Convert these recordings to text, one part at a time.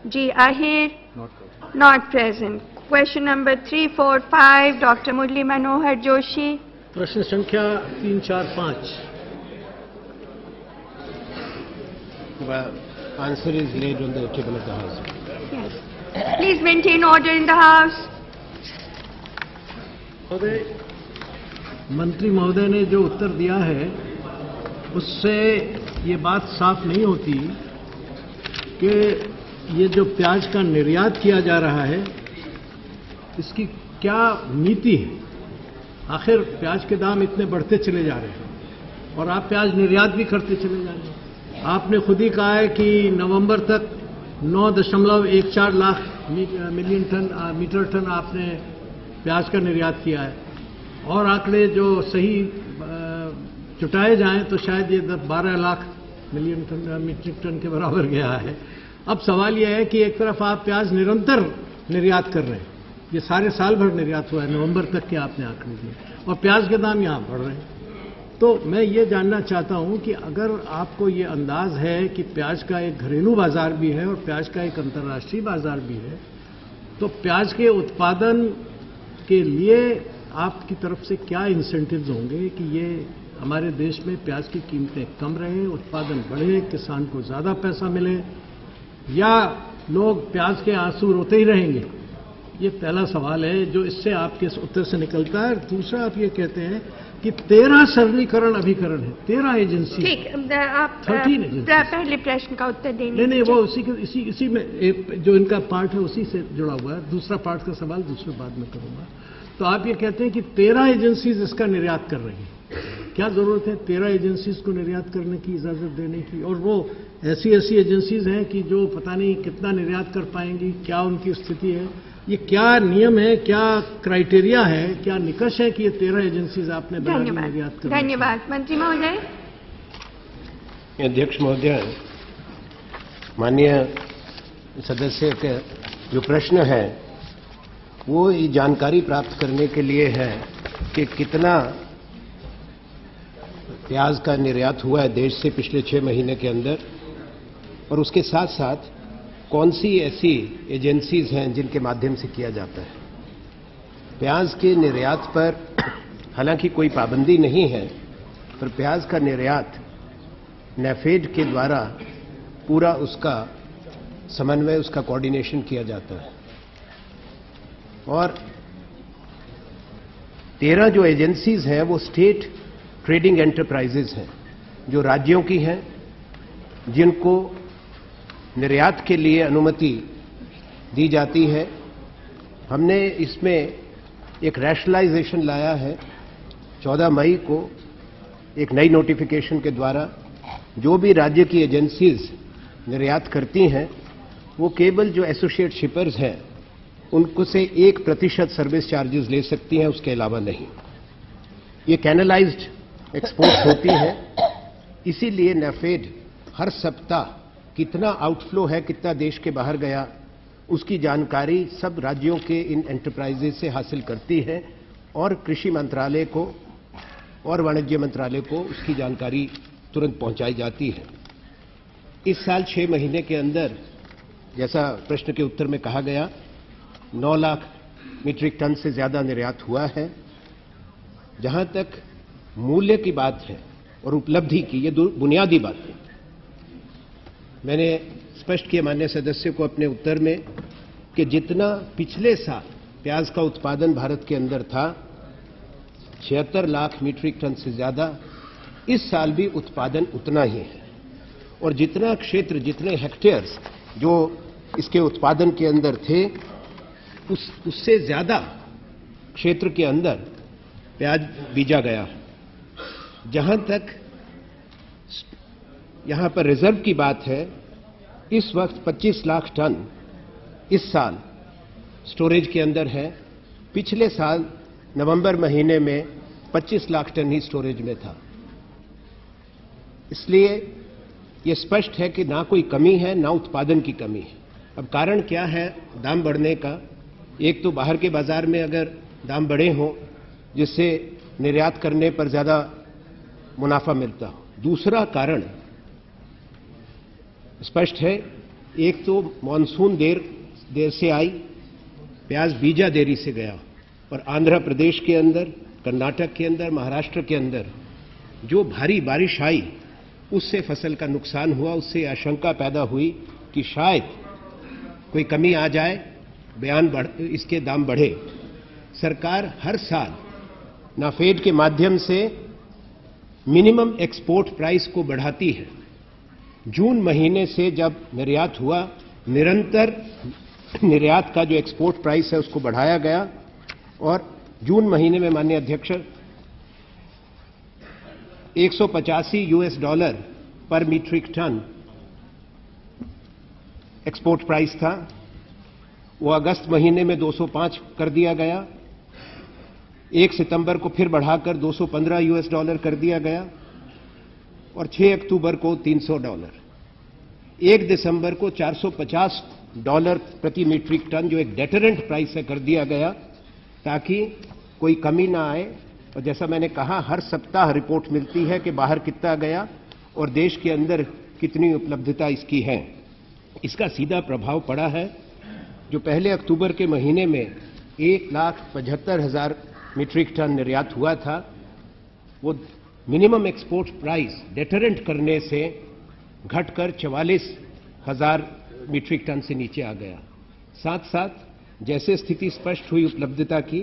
G. Ahir, not present. Question number 345, Dr. Murli Manohar Joshi. प्रश्न संख्या 345. Answer is laid on the table of the House. Yes. Please maintain order in the House. महोदय, मंत्री महोदय ने जो उत्तर दिया है उससे ये बात साफ नहीं होती कि ये जो प्याज का निर्यात किया जा रहा है इसकी क्या नीति है। आखिर प्याज के दाम इतने बढ़ते चले जा रहे हैं और आप प्याज निर्यात भी करते चले जा रहे हैं। आपने खुद ही कहा है कि नवंबर तक 9.14 लाख मीटर टन आपने प्याज का निर्यात किया है और आंकड़े जो सही जुटाए जाएं तो शायद ये 12 लाख मीट्रिक टन के बराबर गया है। अब सवाल यह है कि एक तरफ आप प्याज निरंतर निर्यात कर रहे हैं, ये सारे साल भर निर्यात हुआ है, नवंबर तक के आपने आंकड़े दिए, और प्याज के दाम यहाँ बढ़ रहे हैं। तो मैं ये जानना चाहता हूं कि अगर आपको ये अंदाज है कि प्याज का एक घरेलू बाजार भी है और प्याज का एक अंतर्राष्ट्रीय बाजार भी है, तो प्याज के उत्पादन के लिए आपकी तरफ से क्या इंसेंटिव्स होंगे कि ये हमारे देश में प्याज की कीमतें कम रहे, उत्पादन बढ़े, किसान को ज्यादा पैसा मिले, या लोग प्याज के आंसू रोते ही रहेंगे? ये पहला सवाल है जो इससे आपके उत्तर से निकलता है। दूसरा, आप ये कहते हैं कि 13 सरलीकरण अभिकरण है, 13 एजेंसी। ठीक, आप 13 एजेंसी। पहले प्रश्न का उत्तर देंगे। नहीं, वो इसी में जो इनका पार्ट है उसी से जुड़ा हुआ है। दूसरा पार्ट का सवाल दूसरे बाद में करूंगा। तो आप ये कहते हैं कि 13 एजेंसीज इसका निर्यात कर रही हैं। क्या जरूरत है 13 एजेंसीज को निर्यात करने की, इजाजत देने की? और वो ऐसी एजेंसीज हैं कि जो पता नहीं कितना निर्यात कर पाएंगी, क्या उनकी स्थिति है, ये क्या नियम है, क्या क्राइटेरिया है, क्या निकष है कि ये 13 एजेंसीज आपने निर्यात कर? धन्यवाद। मंत्री महोदय। अध्यक्ष महोदय, माननीय सदस्य का जो प्रश्न है वो ये जानकारी प्राप्त करने के लिए है कि कितना प्याज का निर्यात हुआ है देश से पिछले 6 महीने के अंदर, और उसके साथ साथ कौन सी ऐसी एजेंसीज हैं जिनके माध्यम से किया जाता है। प्याज के निर्यात पर हालांकि कोई पाबंदी नहीं है, पर प्याज का निर्यात नेफेड के द्वारा पूरा उसका समन्वय, उसका कोऑर्डिनेशन किया जाता है। और 13 जो एजेंसीज हैं वो स्टेट ट्रेडिंग एंटरप्राइजेज हैं, जो राज्यों की हैं, जिनको निर्यात के लिए अनुमति दी जाती है। हमने इसमें एक रैशनलाइजेशन लाया है। 14 मई को एक नई नोटिफिकेशन के द्वारा जो भी राज्य की एजेंसीज निर्यात करती हैं वो केवल जो एसोसिएट शिपर्स हैं उनको से 1% सर्विस चार्जेस ले सकती हैं, उसके अलावा नहीं। ये कैनलाइज्ड एक्सपोर्ट होती है, इसीलिए नेफेड हर सप्ताह कितना आउटफ्लो है, कितना देश के बाहर गया, उसकी जानकारी सब राज्यों के इन एंटरप्राइजेज से हासिल करती है और कृषि मंत्रालय को और वाणिज्य मंत्रालय को उसकी जानकारी तुरंत पहुंचाई जाती है। इस साल 6 महीने के अंदर, जैसा प्रश्न के उत्तर में कहा गया, 9 लाख मीट्रिक टन से ज्यादा निर्यात हुआ है। जहां तक मूल्य की बात है और उपलब्धि की, ये बुनियादी बात है। मैंने स्पष्ट किया माननीय सदस्य को अपने उत्तर में कि जितना पिछले साल प्याज का उत्पादन भारत के अंदर था 76 लाख मीट्रिक टन से ज्यादा, इस साल भी उत्पादन उतना ही है। और जितना क्षेत्र, जितने हेक्टेयर्स जो इसके उत्पादन के अंदर थे, उससे ज्यादा क्षेत्र के अंदर प्याज बीजा गया। जहां तक यहां पर रिजर्व की बात है, इस वक्त 25 लाख टन इस साल स्टोरेज के अंदर है। पिछले साल नवंबर महीने में 25 लाख टन ही स्टोरेज में था। इसलिए यह स्पष्ट है कि ना कोई कमी है, ना उत्पादन की कमी है। अब कारण क्या है दाम बढ़ने का? एक तो बाहर के बाजार में अगर दाम बढ़े हों जिससे निर्यात करने पर ज्यादा मुनाफा मिलता हो। दूसरा कारण स्पष्ट है एक तो मानसून देर से आई, प्याज बीजा देरी से गया, और आंध्र प्रदेश के अंदर, कर्नाटक के अंदर, महाराष्ट्र के अंदर जो भारी बारिश आई उससे फसल का नुकसान हुआ। उससे आशंका पैदा हुई कि शायद कोई कमी आ जाए, इसके दाम बढ़े। सरकार हर साल नाफेड के माध्यम से मिनिमम एक्सपोर्ट प्राइस को बढ़ाती है। जून महीने से जब निर्यात हुआ, निरंतर निर्यात का जो एक्सपोर्ट प्राइस है उसको बढ़ाया गया, और जून महीने में माननीय अध्यक्ष $185 पर मीट्रिक टन एक्सपोर्ट प्राइस था। वो अगस्त महीने में 205 कर दिया गया, 1 सितंबर को फिर बढ़ाकर $215 कर दिया गया, और 6 अक्टूबर को $300, 1 दिसंबर को $450 प्रति मीट्रिक टन, जो एक डेटरेंट प्राइस है, कर दिया गया ताकि कोई कमी ना आए। और जैसा मैंने कहा, हर सप्ताह रिपोर्ट मिलती है कि बाहर कितना गया और देश के अंदर कितनी उपलब्धता इसकी है। इसका सीधा प्रभाव पड़ा है। जो पहले अक्टूबर के महीने में 1,75,000 मीट्रिक टन निर्यात हुआ था, वो मिनिमम एक्सपोर्ट प्राइस डेटरेंट करने से घटकर 44,000 मीट्रिक टन से नीचे आ गया। साथ साथ जैसे स्थिति स्पष्ट हुई उपलब्धता की,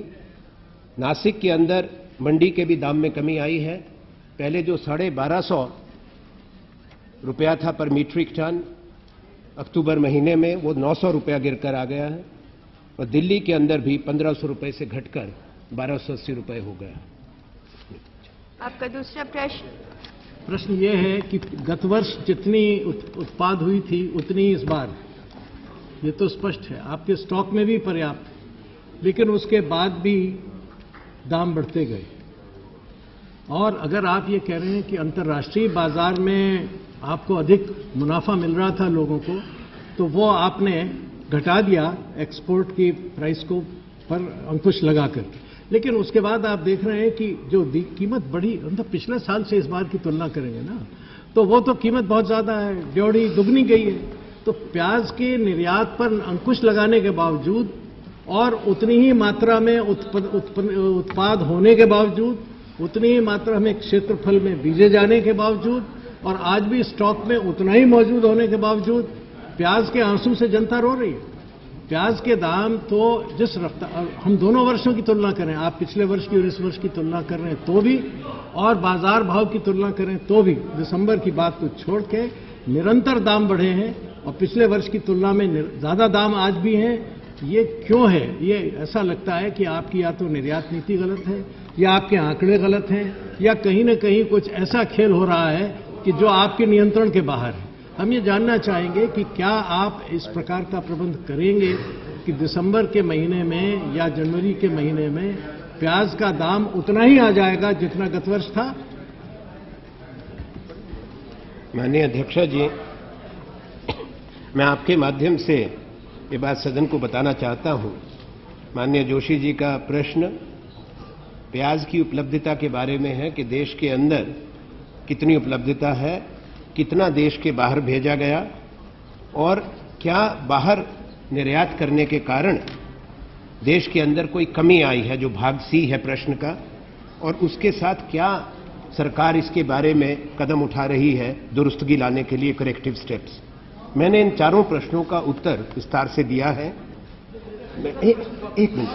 नासिक के अंदर मंडी के भी दाम में कमी आई है। पहले जो 1250 रुपया था पर मीट्रिक टन, अक्टूबर महीने में वो 900 रुपया गिरकर आ गया है, और दिल्ली के अंदर भी 1500 रुपये से घटकर 1280 रुपये हो गया। आपका दूसरा प्रश्न ये है कि गत वर्ष जितनी उत्पाद हुई थी उतनी इस बार, ये तो स्पष्ट है। आपके स्टॉक में भी पर्याप्त, लेकिन उसके बाद भी दाम बढ़ते गए। और अगर आप ये कह रहे हैं कि अंतर्राष्ट्रीय बाजार में आपको अधिक मुनाफा मिल रहा था लोगों को, तो वो आपने घटा दिया एक्सपोर्ट की प्राइस को पर अंकुश लगाकर। लेकिन उसके बाद आप देख रहे हैं कि जो कीमत बढ़ी, मतलब पिछले साल से इस बार की तुलना करेंगे ना, तो वो तो कीमत बहुत ज्यादा है, ड्योढ़ी दुगनी गई है। तो प्याज के निर्यात पर अंकुश लगाने के बावजूद और उतनी ही मात्रा में उत्पाद होने के बावजूद, उतनी ही मात्रा में क्षेत्रफल में बीजे जाने के बावजूद, और आज भी स्टॉक में उतना ही मौजूद होने के बावजूद प्याज के आंसू से जनता रो रही है। प्याज के दाम तो जिस रफ्तार, हम दोनों वर्षों की तुलना करें, आप पिछले वर्ष की और इस वर्ष की तुलना कर रहे हैं तो भी, और बाजार भाव की तुलना करें तो भी, दिसंबर की बात को छोड़ के निरंतर दाम बढ़े हैं, और पिछले वर्ष की तुलना में ज्यादा दाम आज भी हैं। ये क्यों है? ये ऐसा लगता है कि आपकी या तो निर्यात नीति गलत है, या आपके आंकड़े गलत हैं, या कहीं न कहीं कुछ ऐसा खेल हो रहा है कि जो आपके नियंत्रण के बाहर है। हम ये जानना चाहेंगे कि क्या आप इस प्रकार का प्रबंध करेंगे कि दिसंबर के महीने में या जनवरी के महीने में प्याज का दाम उतना ही आ जाएगा जितना गत वर्ष था? माननीय अध्यक्ष जी, मैं आपके माध्यम से ये बात सदन को बताना चाहता हूं। माननीय जोशी जी का प्रश्न प्याज की उपलब्धता के बारे में है कि देश के अंदर कितनी उपलब्धता है, कितना देश के बाहर भेजा गया, और क्या बाहर निर्यात करने के कारण देश के अंदर कोई कमी आई है, जो भाग सी है प्रश्न का, और उसके साथ क्या सरकार इसके बारे में कदम उठा रही है दुरुस्तगी लाने के लिए, करेक्टिव स्टेप्स। मैंने इन चारों प्रश्नों का उत्तर विस्तार से दिया है। एक मिनट,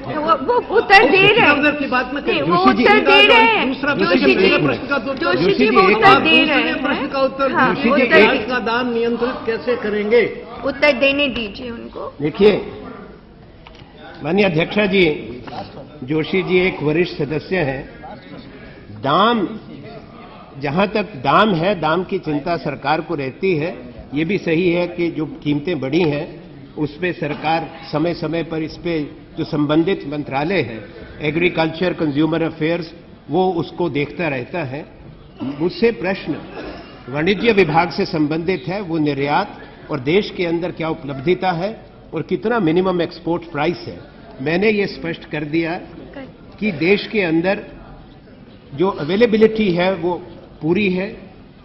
वो उत्तर दे रहे हैं की बात में वो उत्तर दे रहे हैं जोशी जी, जोशी जी वो उत्तर दे रहे हैं। प्रश्न का उत्तर, हाँ, प्याज का दाम नियंत्रित कैसे करेंगे? उत्तर देने दीजिए उनको। देखिए माननीय अध्यक्ष जी, जोशी जी एक वरिष्ठ सदस्य हैं। दाम, जहां तक दाम है, दाम की चिंता सरकार को रहती है। ये भी सही है कि जो कीमतें बढ़ी हैं उस पे सरकार समय समय पर इस पे जो संबंधित मंत्रालय है, एग्रीकल्चर, कंज्यूमर अफेयर्स, वो उसको देखता रहता है। मुझसे प्रश्न वाणिज्य विभाग से संबंधित है, वो निर्यात और देश के अंदर क्या उपलब्धता है और कितना मिनिमम एक्सपोर्ट प्राइस है। मैंने ये स्पष्ट कर दिया कि देश के अंदर जो अवेलेबिलिटी है वो पूरी है,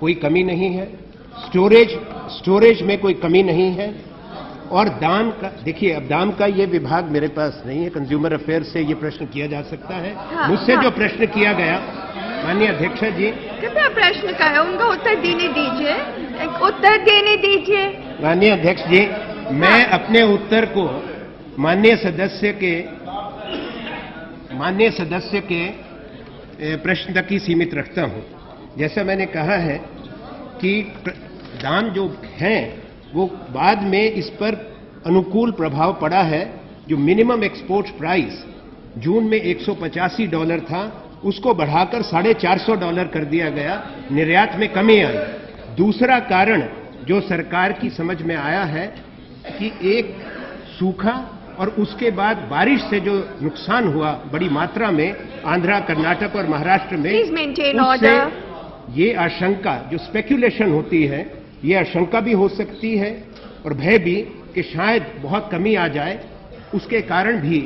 कोई कमी नहीं है। स्टोरेज में कोई कमी नहीं है। और दाम का देखिए, अब दाम का ये विभाग मेरे पास नहीं है, कंज्यूमर अफेयर्स से ये प्रश्न किया जा सकता है। मुझसे जो प्रश्न किया गया, माननीय अध्यक्ष जी, कृपया प्रश्न का है उनका उत्तर देने दीजिए, उत्तर देने दीजिए। माननीय अध्यक्ष जी, मैं अपने उत्तर को माननीय सदस्य के प्रश्न तक ही सीमित रखता हूं। जैसा मैंने कहा है कि दाम जो हैं वो बाद में इस पर अनुकूल प्रभाव पड़ा है। जो मिनिमम एक्सपोर्ट प्राइस जून में $185 था, उसको बढ़ाकर $450 कर दिया गया, निर्यात में कमी आई। दूसरा कारण जो सरकार की समझ में आया है कि एक सूखा और उसके बाद बारिश से जो नुकसान हुआ बड़ी मात्रा में आंध्रा, कर्नाटक और महाराष्ट्र में, उससे ये आशंका, जो स्पेक्यूलेशन होती है, ये आशंका भी हो सकती है और भय भी कि शायद बहुत कमी आ जाए। उसके कारण भी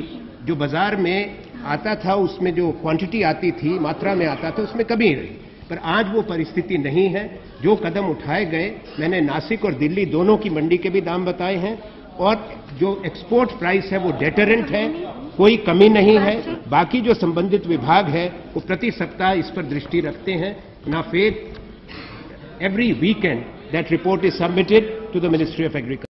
जो बाजार में आता था, उसमें जो क्वांटिटी आती थी, मात्रा में आता था, उसमें कमी रही। पर आज वो परिस्थिति नहीं है। जो कदम उठाए गए, मैंने नासिक और दिल्ली दोनों की मंडी के भी दाम बताए हैं, और जो एक्सपोर्ट प्राइस है वो डेटरेंट है, कोई कमी नहीं है। बाकी जो संबंधित विभाग है वो प्रति सप्ताह इस पर दृष्टि रखते हैं। NAFED, every weekend that report is submitted to the Ministry of Agriculture.